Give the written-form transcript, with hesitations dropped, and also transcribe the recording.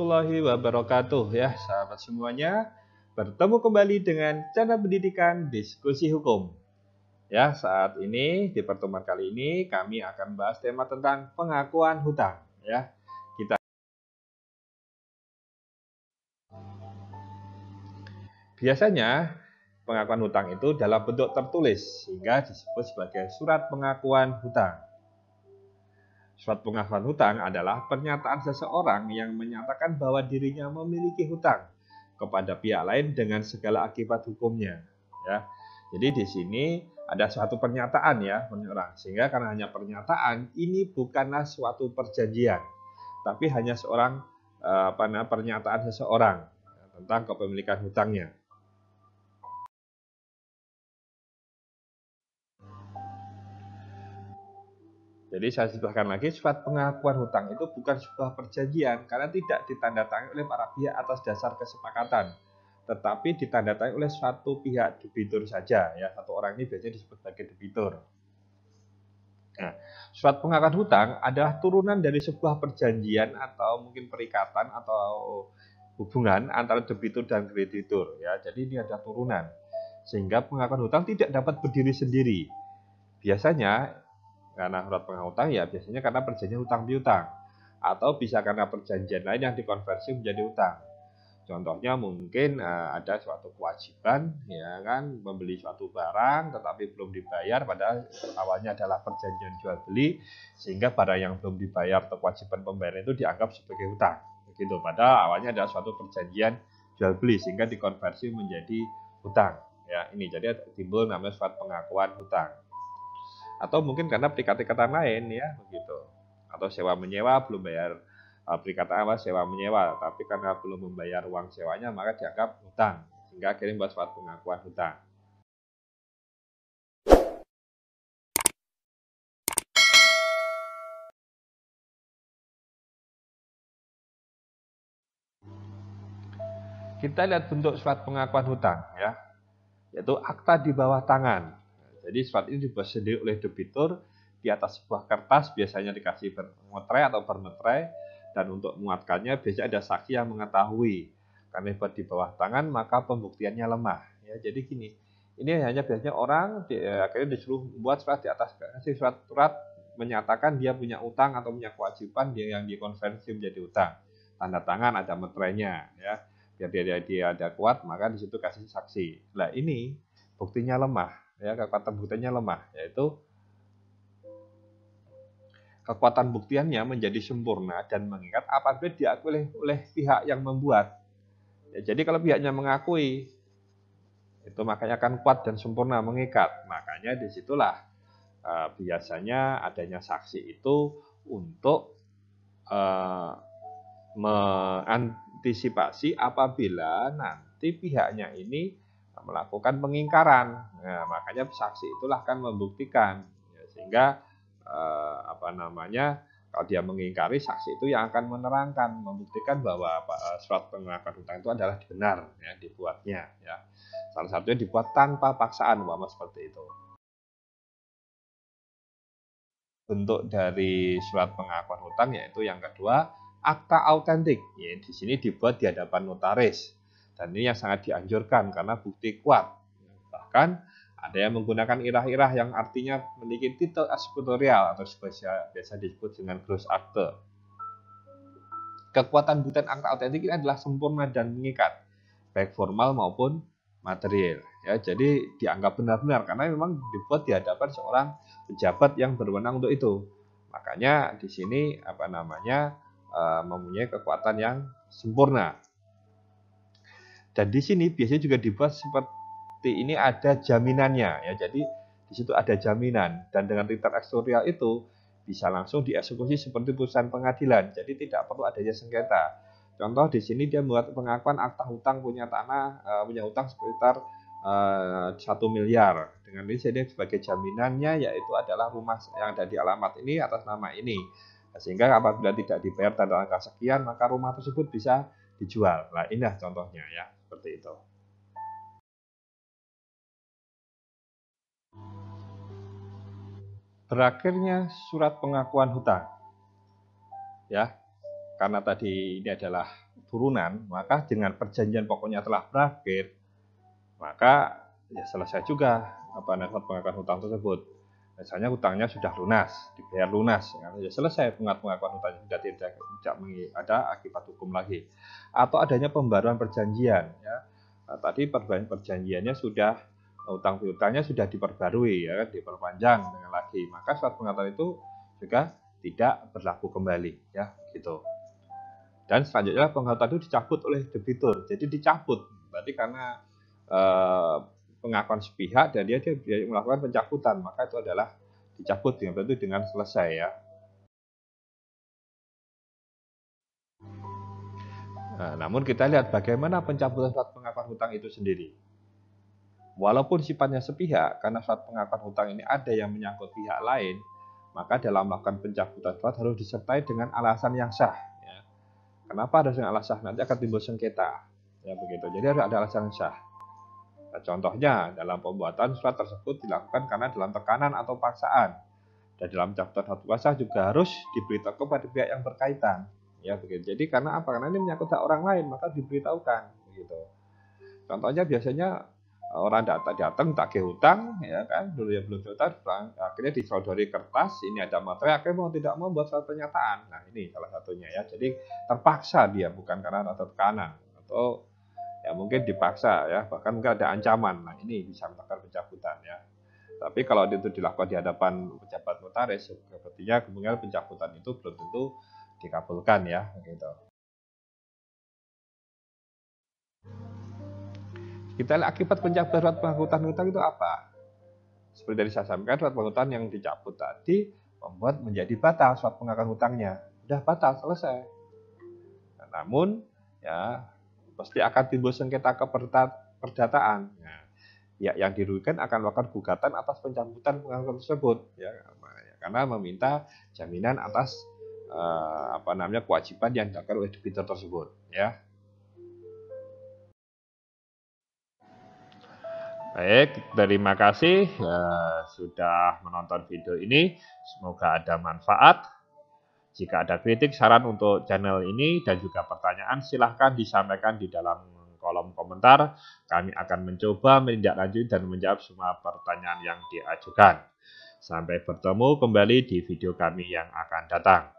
Warahmatullahi wabarakatuh ya sahabat semuanya, bertemu kembali dengan channel pendidikan diskusi hukum ya. Saat ini di pertemuan kali ini kami akan bahas tema tentang pengakuan hutang ya. Biasanya pengakuan hutang itu dalam bentuk tertulis sehingga disebut sebagai surat pengakuan hutang. Surat pengakuan hutang adalah pernyataan seseorang yang menyatakan bahwa dirinya memiliki hutang kepada pihak lain dengan segala akibat hukumnya. Ya, jadi di sini ada suatu pernyataan ya orang, sehingga karena hanya pernyataan ini bukanlah suatu perjanjian, tapi hanya seorang pernyataan seseorang tentang kepemilikan hutangnya. Jadi saya sebutkan lagi, surat pengakuan hutang itu bukan sebuah perjanjian karena tidak ditandatangani oleh para pihak atas dasar kesepakatan, tetapi ditandatangani oleh suatu pihak debitur saja ya. Satu orang ini biasanya disebut sebagai debitur. Nah, surat pengakuan hutang adalah turunan dari sebuah perjanjian atau mungkin perikatan atau hubungan antara debitur dan kreditur ya. Jadi ini ada turunan, sehingga pengakuan hutang tidak dapat berdiri sendiri. Biasanya karena surat pengakuan hutang ya biasanya karena perjanjian hutang piutang, atau bisa karena perjanjian lain yang dikonversi menjadi hutang. Contohnya mungkin ada suatu kewajiban ya kan, membeli suatu barang tetapi belum dibayar, padahal awalnya adalah perjanjian jual beli, sehingga barang yang belum dibayar atau kewajiban pembayaran itu dianggap sebagai hutang begitu, padahal awalnya adalah suatu perjanjian jual beli sehingga dikonversi menjadi hutang ya. Ini jadi timbul namanya surat pengakuan hutang. Atau mungkin karena perikatan lain ya begitu, atau sewa menyewa belum bayar perikatan sewa menyewa, tapi karena belum membayar uang sewanya maka dianggap hutang, sehingga akhirnya membuat surat pengakuan hutang. Kita lihat bentuk surat pengakuan hutang ya, yaitu akta di bawah tangan. Jadi surat ini dibuat sendiri oleh debitur di atas sebuah kertas, biasanya dikasih bermeterai atau bermeterai, dan untuk menguatkannya biasanya ada saksi yang mengetahui. Karena dibuat di bawah tangan maka pembuktiannya lemah. Ya, jadi gini, ini hanya biasanya orang akhirnya disuruh membuat surat di atas, kasih surat menyatakan dia punya utang atau punya kewajiban dia yang dikonversi menjadi utang. Tanda tangan ada meterainya ya. Biar dia ada kuat maka di situ kasih saksi. Nah ini buktinya lemah ya, kekuatan buktinya lemah, yaitu kekuatan buktiannya menjadi sempurna dan mengikat apabila diakui oleh pihak yang membuat. Ya, jadi kalau pihaknya mengakui, itu makanya akan kuat dan sempurna mengikat. Makanya disitulah biasanya adanya saksi itu untuk mengantisipasi apabila nanti pihaknya ini melakukan pengingkaran. Nah, makanya saksi itulah akan membuktikan ya, sehingga kalau dia mengingkari, saksi itu yang akan menerangkan, membuktikan bahwa surat pengakuan hutang itu adalah benar ya, dibuatnya ya. Salah satunya dibuat tanpa paksaan, umpama seperti itu. Bentuk dari surat pengakuan hutang yaitu yang kedua, akta autentik. Ya, di sini dibuat di hadapan notaris. Dan ini yang sangat dianjurkan karena bukti kuat. Bahkan ada yang menggunakan irah-irah yang artinya memiliki titel eksekutorial atau biasa disebut dengan gross akte. Kekuatan buktian akta autentik ini adalah sempurna dan mengikat, baik formal maupun material. Ya, jadi dianggap benar-benar karena memang dibuat di hadapan seorang pejabat yang berwenang untuk itu. Makanya di sini mempunyai kekuatan yang sempurna. Dan di sini biasanya juga dibuat seperti ini, ada jaminannya ya. Jadi di situ ada jaminan, dan dengan titel eksekutorial itu bisa langsung dieksekusi seperti putusan pengadilan. Jadi tidak perlu adanya sengketa. Contoh di sini dia membuat pengakuan akta hutang punya hutang sekitar 1 miliar. Dengan ini jadi sebagai jaminannya yaitu adalah rumah yang ada di alamat ini atas nama ini. Sehingga apabila tidak dibayar tanda angka sekian, maka rumah tersebut bisa dijual. Nah, inilah contohnya ya, seperti itu. Berakhirnya surat pengakuan hutang. Ya, karena tadi ini adalah turunan, maka dengan perjanjian pokoknya telah berakhir, maka ya selesai juga surat pengakuan hutang tersebut. Misalnya hutangnya sudah lunas, dibayar lunas, ya selesai pengakuan hutangnya, sudah tidak ada akibat hukum lagi. Atau adanya pembaruan perjanjian, ya. Nah, tadi perjanjiannya sudah utang piutangnya sudah diperbarui, ya, diperpanjang dengan lagi, maka surat pengakuan itu juga tidak berlaku kembali, ya, gitu. Dan selanjutnya penghutang itu dicabut oleh debitur, jadi dicabut, berarti karena pengakuan sepihak dan dia melakukan pencabutan, maka itu adalah dicabut dengan selesai ya. Nah, namun kita lihat bagaimana pencabutan surat pengakuan hutang itu sendiri. Walaupun sifatnya sepihak, karena surat pengakuan hutang ini ada yang menyangkut pihak lain, maka dalam melakukan pencabutan surat harus disertai dengan alasan yang sah. Ya. Kenapa harus dengan alasan? Nanti akan timbul sengketa. Ya begitu. Jadi harus ada alasan yang sah. Nah, contohnya dalam pembuatan surat tersebut dilakukan karena dalam tekanan atau paksaan. Dan dalam catatan satu kuasa juga harus diberitahu kepada pihak yang berkaitan. Ya begitu. Jadi karena apa? Karena ini menyangkut hak orang lain, maka diberitahukan. Begitu. Contohnya biasanya orang datang tagih hutang, ya kan, dulu yang belum hutang, akhirnya disodori kertas, ini ada materai, akhirnya mau tidak mau buat surat pernyataan. Nah ini salah satunya ya. Jadi terpaksa dia, bukan karena ada tekanan atau ya mungkin dipaksa ya, bahkan mungkin ada ancaman. Nah ini bisa melakukan pencabutan ya. Tapi kalau itu dilakukan di hadapan pejabat notaris, sepertinya kemungkinan pencabutan itu belum tentu dikabulkan ya, gitu. Kita lihat akibat pencabutan surat pengakuan hutang itu apa? Seperti tadi saya sampaikan, surat pengakuan yang dicabut tadi membuat menjadi batal surat pengakuan hutangnya. Sudah batal, selesai. Nah, namun ya pasti akan timbul sengketa keperdataan. Nah, ya yang dirugikan akan melakukan gugatan atas pencabutan pengakuan tersebut ya, karena meminta jaminan atas kewajiban yang dilakukan oleh debitur tersebut ya. Baik, terima kasih sudah menonton video ini. Semoga ada manfaat. Jika ada kritik, saran untuk channel ini dan juga pertanyaan, silahkan disampaikan di dalam kolom komentar. Kami akan mencoba menindaklanjuti dan menjawab semua pertanyaan yang diajukan. Sampai bertemu kembali di video kami yang akan datang.